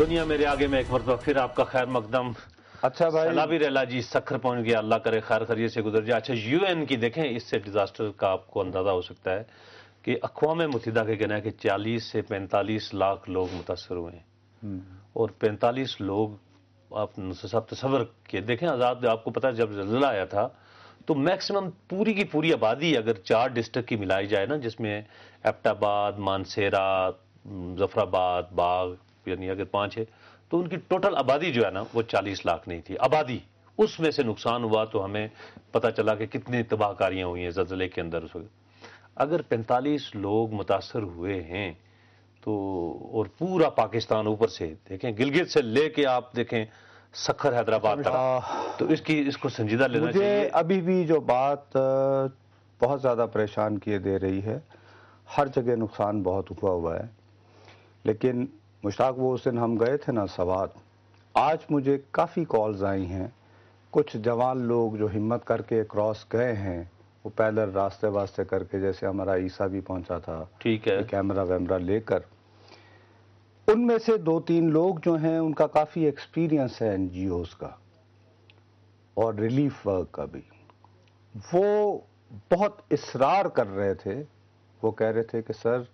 दुनिया मेरे आगे में एक मरतबा फिर आपका खैर मकदम। अच्छा भाई, सलाबी रेला जी सखर पहुंच गया, अल्लाह करे खैर खैरियत से गुजर जाए। अच्छा, यूएन की देखें, इससे डिजास्टर का आपको अंदाजा हो सकता है कि अक़वाम मुत्तहिदा के कहना है कि 40 से 45 लाख लोग मुतासर हुए हैं और 45 लोग आप सब तसव्वुर किए देखें। आज़ाद, आपको पता है जब ज़ल्ज़ला आया था तो मैक्सिमम पूरी की पूरी आबादी अगर 4 डिस्ट्रिक्ट की मिलाई जाए ना, जिसमें एबटाबाद, मानसेरा, जफराबाद, बाग, यानी अगर 5 है तो उनकी टोटल आबादी जो है ना वो 40 लाख नहीं थी आबादी। उसमें से नुकसान हुआ तो हमें पता चला कि कितनी तबाहकारियां हुई हैं ज़ल्ज़ले के अंदर उस वक्त। अगर 45 लोग मुतासर हुए हैं तो, और पूरा पाकिस्तान ऊपर से देखें, गिलगित से लेके आप देखें सखर हैदराबाद तक, तो इसको संजीदा लेना चाहिए। मुझे अभी भी जो बात बहुत ज़्यादा परेशान किए दे रही है, हर जगह नुकसान बहुत हुआ है, लेकिन मुश्ताक, वो उस दिन हम गए थे ना सवात, आज मुझे काफ़ी कॉल्स आई हैं। कुछ जवान लोग जो हिम्मत करके क्रॉस गए हैं, वो पैदल रास्ते वास्ते करके, जैसे हमारा ईसा भी पहुंचा था, ठीक है, कैमरा वैमरा लेकर। उनमें से 2-3 लोग जो हैं उनका काफ़ी एक्सपीरियंस है एनजीओज़ का और रिलीफ वर्क का भी। वो बहुत इसरार कर रहे थे, वो कह रहे थे कि सर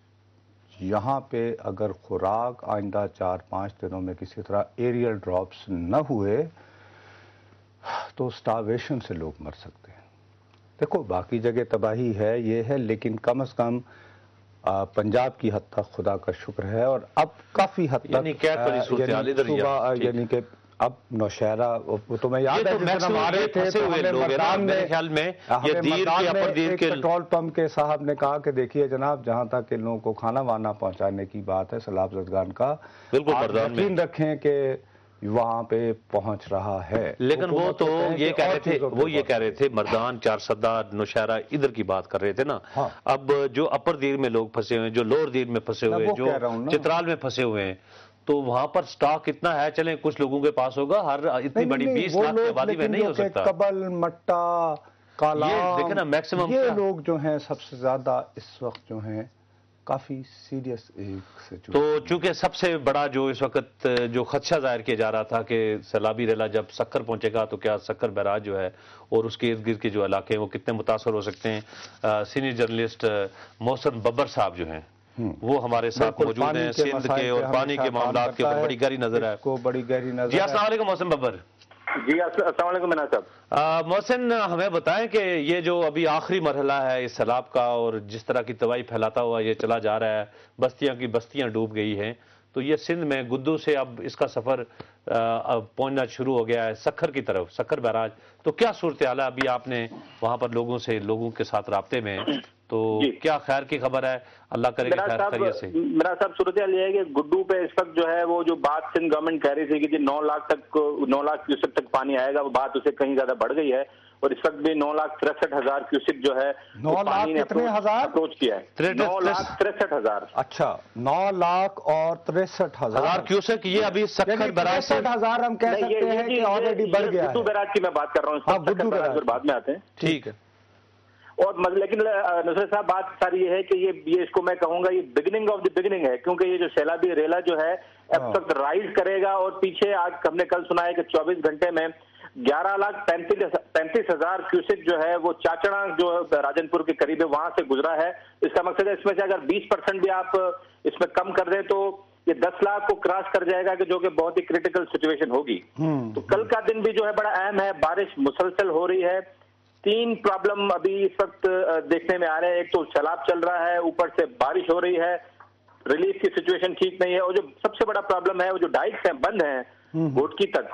यहाँ पे अगर खुराक आइंदा 4-5 दिनों में किसी तरह एरियल ड्रॉप्स न हुए तो स्टार्वेशन से लोग मर सकते हैं। देखो, बाकी जगह तबाही है, ये है, लेकिन कम से कम पंजाब की हद तक खुदा का शुक्र है। और अब काफ़ी हद तक यानी कि अब नौशहरा, वो तो मैं याद है जिस दिन हमारे थे तो मेरे ख्याल में पेट्रोल पंप के साहब ने कहा कि देखिए जनाब, जहां तक इन लोगों को खाना वाना पहुंचाने की बात है सैलाब ज़दगान का, आप यकीन रखें कि वहां पे पहुंच रहा है। लेकिन वो तो ये कह रहे थे, मर्दान, चारसदा, नौशहरा इधर की बात कर रहे थे ना। हाँ। अब जो अपर दीर में लोग फंसे हुए हैं, जो लोअर दीर में फंसे हुए हैं, जो चित्राल में फंसे हुए हैं, तो वहां पर स्टॉक कितना है, चलें कुछ लोगों के पास होगा, हर इतनी बड़ी 20 लाख की आबादी में नहीं हो सकता। कबल, मट्टा, काला, देखे ना, मैक्सिमम ये लोग जो हैं सबसे ज्यादा इस वक्त जो हैं काफी सीरियस सिचुएशन। तो चूंकि सबसे बड़ा जो इस वक्त जो खदशा जाहिर किया जा रहा था कि सैलाबी रेला जब सक्कर पहुंचेगा तो क्या सक्कर बैराज जो है और उसके इर्द गिर्द के जो इलाके हैं वो कितने मुतासर हो सकते हैं। सीनियर जर्नलिस्ट मोहसिन बब्बर साहब जो हैं वो हमारे साथ मौजूद हैं, सिंध के और पानी के मामलात के ऊपर बड़ी गहरी नजर है। जी, अस्सलाम वालेकुम मोहसिन बब्बर। जी, अस्सलाम वालेकुम मिनाज साहब। मोहसिन, हमें बताएं कि ये जो अभी आखिरी मरहला है इस सैलाब का और जिस तरह की तबाही फैलाता हुआ ये चला जा रहा है, बस्तियां की बस्तियां डूब गई हैं, तो ये सिंध में गुद्दू से अब इसका सफर पहुंचना शुरू हो गया है सखर की तरफ, सखर बैराज। तो क्या सूरत हाल है अभी? आपने वहां पर लोगों के साथ राब्ते में, तो क्या खैर की खबर है? अल्लाह करे खैर खैरियत से। मेरा साहब, सूरत हाल ये है कि गुड्डू पे इस वक्त जो है वो जो बात सिंध गवर्नमेंट कह रही थी कि 9 लाख क्यूसेक तक पानी आएगा, वो बात उसे कहीं ज्यादा बढ़ गई है और इस वक्त भी 9,63,000 क्यूसेक जो है 9 लाख कितने हजार अप्रोच किया है। 9,63,000। अच्छा, 9,63,000 क्यूसेक, ये अभी सखर बैराज 63,000 हम कह सकते हैं कि ऑलरेडी बढ़ गया है। गुड्डू बैराज की मैं बात कर रहा हूँ, गुड्डू बैराज बाद में आते हैं। ठीक है। और लेकिन नसर साहब, बात सारी ये है कि ये इसको मैं कहूंगा ये बिगिनिंग ऑफ द बिगिनिंग है, क्योंकि ये जो सैलाबी रेला जो है अब तक राइज करेगा और पीछे आज हमने कल सुना है कि 24 घंटे में 11,35,000 क्यूसेक जो है वो चाचड़ा जो राजनपुर के करीब है वहां से गुजरा है। इसका मकसद है इसमें से अगर 20% भी आप इसमें कम कर दें तो ये 10 लाख को क्रॉस कर जाएगा, कि जो कि बहुत ही क्रिटिकल सिचुएशन होगी। तो कल का दिन भी जो है बड़ा अहम है, बारिश मुसलसल हो रही है। 3 प्रॉब्लम अभी इस वक्त देखने में आ रहे हैं। एक तो सैलाब चल रहा है, ऊपर से बारिश हो रही है, रिलीफ की सिचुएशन ठीक नहीं है, और जो सबसे बड़ा प्रॉब्लम है वो जो डाइक्स हैं बंद हैं घोटकी तक,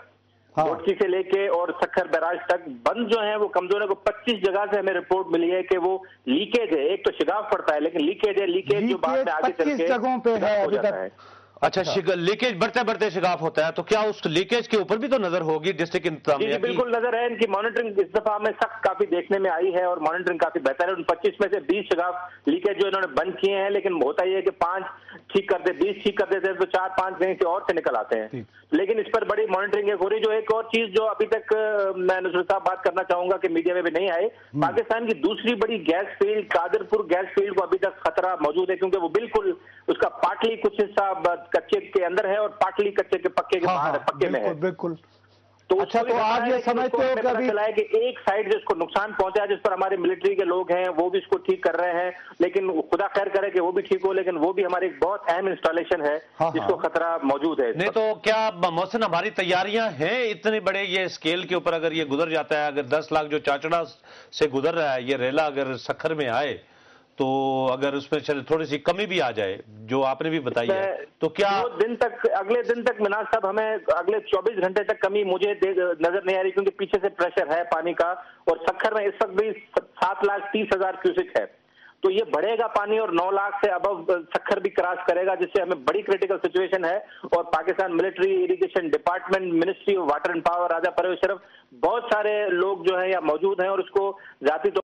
घोटकी से लेके और सखर बैराज तक बंद जो है वो कमजोर है। 25 जगह से हमें रिपोर्ट मिली है कि वो लीकेज है। एक तो शिगाफ पड़ता है लेकिन लीकेज है, लीकेज जो बाद में आगे चल के जगहों पे है अभी तक। अच्छा, लीकेज बढ़ते बढ़ते शिगाफ होता है, तो क्या उस लीकेज के ऊपर भी तो नजर होगी डिस्ट्रिक्ट इंतजामिया की? बिल्कुल नजर है। इनकी मॉनिटरिंग इस दफा में सख्त काफी देखने में आई है और मॉनिटरिंग काफी बेहतर है। उन 25 में से 20 शिगाफ लीकेज जो इन्होंने बंद किए हैं, लेकिन होता ही है कि 5 ठीक कर दे, 20 ठीक कर देते हैं तो 4-5 कहीं से और से निकल आते हैं। लेकिन इस पर बड़ी मॉनिटरिंग हो रही। जो एक और चीज जो अभी तक मैं नसरुल साहब बात करना चाहूंगा कि मीडिया में भी नहीं आए, पाकिस्तान की दूसरी बड़ी gas field Kadarpur gas field को अभी तक खतरा मौजूद है, क्योंकि वो बिल्कुल उसका पार्टली कुछ हिस्सा कच्चे के अंदर है और पाटली कच्चे के पक्के के बाहर है, पक्के में है। बिल्कुल। तो अच्छा, तो आप ये समझते हो कि अभी चला है कि एक साइड जिसको नुकसान पहुंचा, जिस पर हमारे मिलिट्री के लोग हैं वो भी इसको ठीक कर रहे हैं, लेकिन खुदा खैर करे कि वो भी ठीक हो, लेकिन वो भी हमारी एक बहुत अहम इंस्टॉलेशन है जिसको खतरा मौजूद है। नहीं तो क्या मोहसिन हमारी तैयारियां हैं इतने बड़े ये स्केल के ऊपर, अगर ये गुजर जाता है, अगर 10 लाख जो चाचड़ा से गुजर रहा है ये रेला अगर सखर में आए, तो अगर उसमें चले थोड़ी सी कमी भी आ जाए जो आपने भी बताई है, तो क्या अगले दिन तक मिनाज साहब हमें अगले 24 घंटे तक कमी मुझे नजर नहीं आ रही, क्योंकि पीछे से प्रेशर है पानी का, और सखर में इस वक्त भी 7,30,000 क्यूसिक है। तो ये बढ़ेगा पानी और 9 लाख से अबव सखर भी क्रॉस करेगा, जिससे हमें बड़ी क्रिटिकल सिचुएशन है। और Pakistan military, irrigation department, ministry of water and power, Raja Pervez Sharaf, बहुत सारे लोग जो है यहाँ मौजूद हैं और उसको जाती